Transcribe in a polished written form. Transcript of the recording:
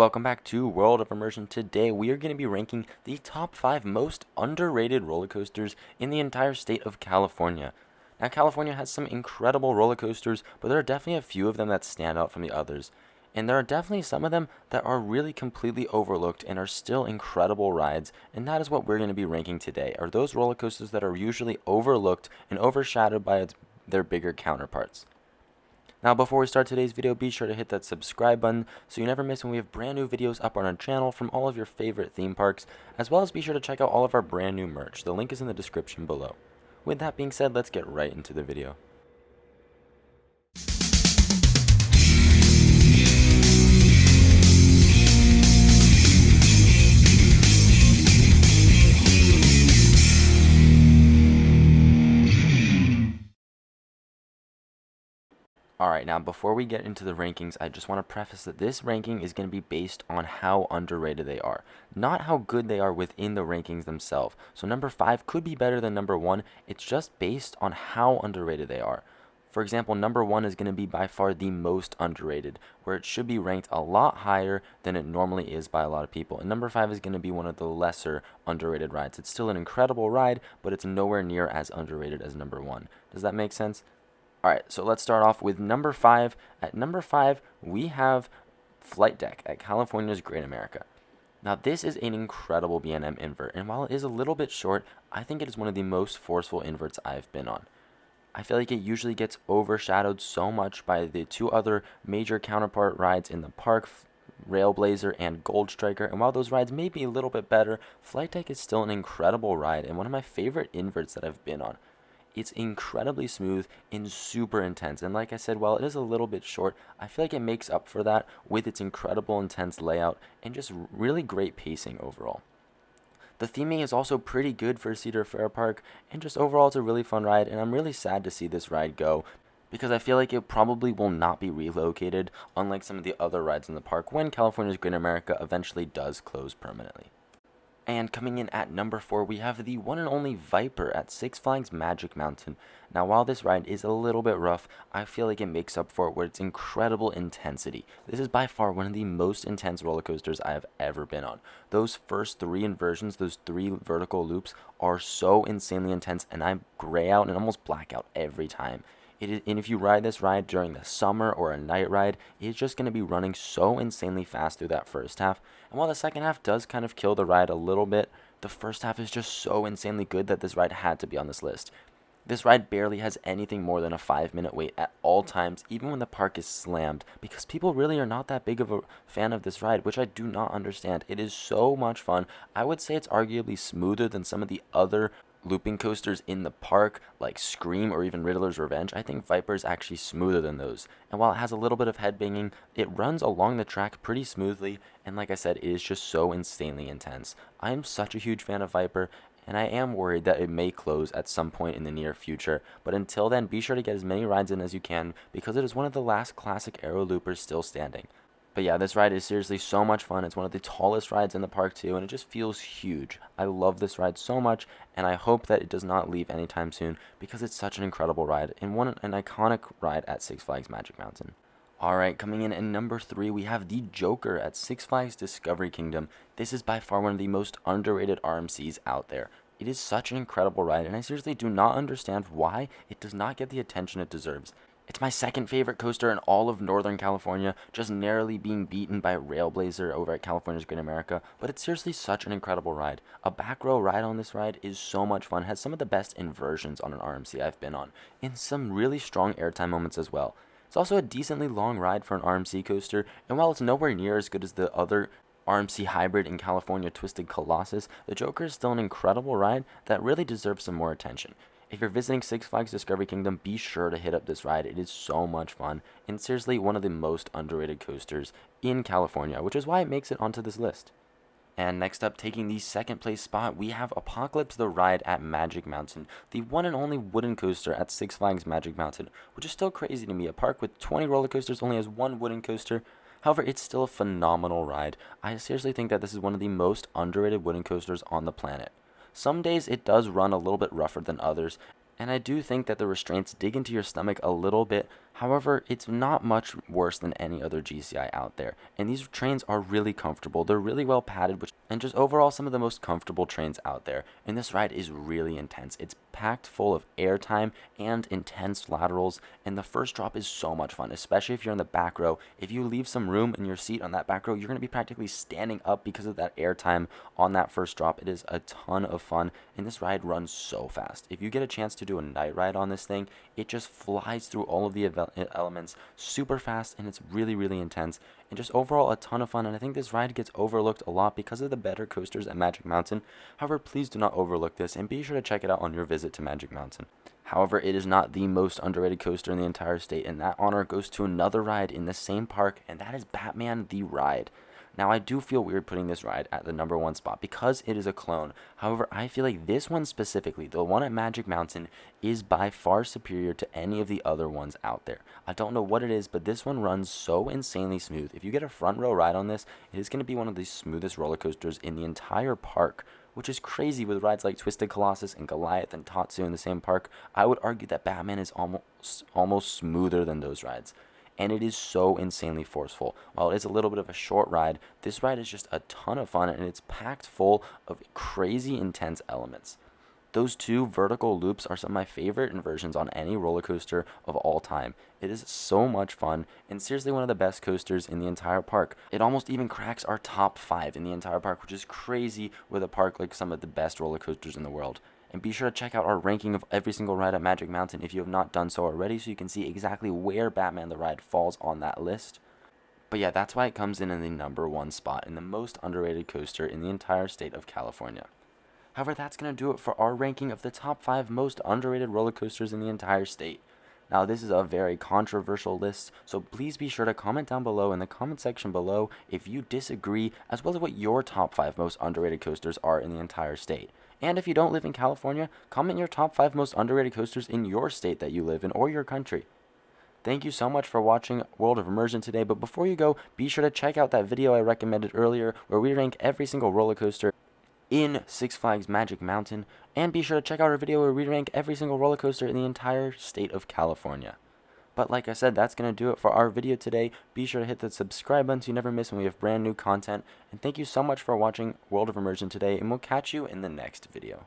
welcome back to World of Immersion. Today we are going to be ranking the top 5 most underrated roller coasters in the entire state of California. Now, California has some incredible roller coasters, but there are definitely a few of them that stand out from the others. And there are definitely some of them that are really completely overlooked and are still incredible rides, and that is what we're going to be ranking today, are those roller coasters that are usually overlooked and overshadowed by their bigger counterparts. Now, before we start today's video, be sure to hit that subscribe button so you never miss when we have brand new videos up on our channel from all of your favorite theme parks, as well as be sure to check out all of our brand new merch. The link is in the description below. With that being said, let's get right into the video. Alright, now before we get into the rankings, I just want to preface that this ranking is going to be based on how underrated they are, not how good they are within the rankings themselves. So number 5 could be better than number 1, it's just based on how underrated they are. For example, number 1 is going to be by far the most underrated, where it should be ranked a lot higher than it normally is by a lot of people. And number 5 is going to be one of the lesser underrated rides. It's still an incredible ride, but it's nowhere near as underrated as number 1. Does that make sense? Alright, so let's start off with number 5. At number 5, we have Flight Deck at California's Great America. Now, this is an incredible B&M invert, and while it is a little bit short, I think it is one of the most forceful inverts I've been on. I feel like it usually gets overshadowed so much by the two other major counterpart rides in the park, Railblazer and Gold Striker, and while those rides may be a little bit better, Flight Deck is still an incredible ride and one of my favorite inverts that I've been on. It's incredibly smooth and super intense, and like I said, while it is a little bit short, I feel like it makes up for that with its incredible intense layout and just really great pacing overall. The theming is also pretty good for Cedar Fair Park, and just overall it's a really fun ride, and I'm really sad to see this ride go, because I feel like it probably will not be relocated, unlike some of the other rides in the park when California's Great America eventually does close permanently. And coming in at number 4, we have the one and only Viper at Six Flags Magic Mountain. Now, while this ride is a little bit rough, I feel like it makes up for it with its incredible intensity. This is by far one of the most intense roller coasters I have ever been on. Those first 3 inversions, those 3 vertical loops, are so insanely intense, and I gray out and almost black out every time. And if you ride this ride during the summer or a night ride, it's just going to be running so insanely fast through that first half. And while the second half does kind of kill the ride a little bit, the first half is just so insanely good that this ride had to be on this list. This ride barely has anything more than a 5-minute wait at all times, even when the park is slammed, because people really are not that big of a fan of this ride, which I do not understand. It is so much fun. I would say it's arguably smoother than some of the other looping coasters in the park, like Scream or even Riddler's Revenge. I think Viper is actually smoother than those. And while it has a little bit of headbanging, it runs along the track pretty smoothly, and like I said, it is just so insanely intense. I am such a huge fan of Viper, and I am worried that it may close at some point in the near future. But until then, be sure to get as many rides in as you can, because it is one of the last classic aero loopers still standing. But yeah, this ride is seriously so much fun. It's one of the tallest rides in the park too, and it just feels huge. I love this ride so much, and I hope that it does not leave anytime soon, because it's such an incredible ride and an iconic ride at Six Flags Magic Mountain. Alright, coming in at number 3, we have the Joker at Six Flags Discovery Kingdom. This is by far one of the most underrated RMCs out there. It is such an incredible ride, and I seriously do not understand why it does not get the attention it deserves. It's my second favorite coaster in all of Northern California, just narrowly being beaten by Railblazer over at California's Great America, but it's seriously such an incredible ride. A back row ride on this ride is so much fun, has some of the best inversions on an RMC I've been on, and some really strong airtime moments as well. It's also a decently long ride for an RMC coaster, and while it's nowhere near as good as the other RMC hybrid in California, Twisted Colossus, the Joker is still an incredible ride that really deserves some more attention. If you're visiting Six Flags Discovery Kingdom, be sure to hit up this ride. It is so much fun, and seriously one of the most underrated coasters in California, which is why it makes it onto this list. And next up, taking the second place spot, we have Apocalypse the Ride at Magic Mountain, the one and only wooden coaster at Six Flags Magic Mountain, which is still crazy to me. A park with 20 roller coasters only has one wooden coaster. However, it's still a phenomenal ride. I seriously think that this is one of the most underrated wooden coasters on the planet. Some days it does run a little bit rougher than others, and I do think that the restraints dig into your stomach a little bit. However, it's not much worse than any other GCI out there, and these trains are really comfortable. They're really well padded, and just overall some of the most comfortable trains out there. And this ride is really intense. It's packed full of airtime and intense laterals, and the first drop is so much fun, especially if you're in the back row. If you leave some room in your seat on that back row, you're going to be practically standing up because of that airtime on that first drop. It is a ton of fun, and this ride runs so fast. If you get a chance to do a night ride on this thing, it just flies through all of the elements super fast, and it's really, really intense, and just overall a ton of fun. And I think this ride gets overlooked a lot because of the better coasters at Magic Mountain. However, please do not overlook this, and be sure to check it out on your visit to Magic Mountain. However, it is not the most underrated coaster in the entire state, and that honor goes to another ride in the same park, and that is Batman the Ride. Now, I do feel weird putting this ride at the number 1 spot because it is a clone. However, I feel like this one specifically, the one at Magic Mountain, is by far superior to any of the other ones out there. I don't know what it is, but this one runs so insanely smooth. If you get a front row ride on this, it is going to be one of the smoothest roller coasters in the entire park, which is crazy with rides like Twisted Colossus and Goliath and Tatsu in the same park. I would argue that Batman is almost smoother than those rides, and it is so insanely forceful. While it is a little bit of a short ride, this ride is just a ton of fun, and it's packed full of crazy intense elements. Those 2 vertical loops are some of my favorite inversions on any roller coaster of all time. It is so much fun, and seriously one of the best coasters in the entire park. It almost even cracks our top 5 in the entire park, which is crazy with a park like some of the best roller coasters in the world. And be sure to check out our ranking of every single ride at Magic Mountain if you have not done so already, so you can see exactly where Batman the Ride falls on that list. But yeah, that's why it comes in the number 1 spot in the most underrated coaster in the entire state of California. However, that's going to do it for our ranking of the top 5 most underrated roller coasters in the entire state. Now, this is a very controversial list, so please be sure to comment down below in the comment section below if you disagree, as well as what your top 5 most underrated coasters are in the entire state. And if you don't live in California, comment your top 5 most underrated coasters in your state that you live in or your country. Thank you so much for watching World of Immersion today, but before you go, be sure to check out that video I recommended earlier where we rank every single roller coaster in Six Flags Magic Mountain, and be sure to check out our video where we rank every single roller coaster in the entire state of California. But like I said, that's going to do it for our video today. Be sure to hit the subscribe button so you never miss when we have brand new content, and thank you so much for watching World of Immersion today, and we'll catch you in the next video.